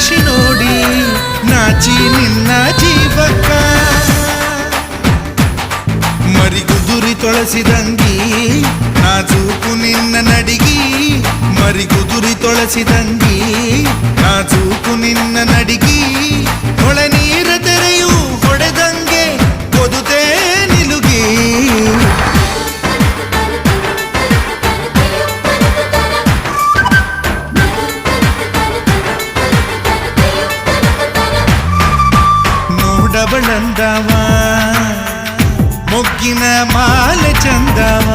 ಸಾಕ್ಷಿ ನೋಡಿ ನಾಚಿ ನಿನ್ನ ಜೀವಕ್ಕ ಮರಿಗುದುರಿ ತೊಳಸಿದಂಗಿ ನಾಜೂಕು ನಿನ್ನ ನಡಿಗಿ ಮರಿಗುದುರಿ ತೊಳಸಿದಂಗಿ ನಾಜೂಕು ನಿನ್ನ ನಡಿಗಿ ಹೊಳೆ ನೀರ ತೆರೆಯು ಹೊಡೆದಂಗೆ ಕೊದುತೆ ನಿಲುಗಿ ನೋಡಬಳಂದವ ಮೊಗ್ಗಿನ ಮಾಲೆ ಚಂದವ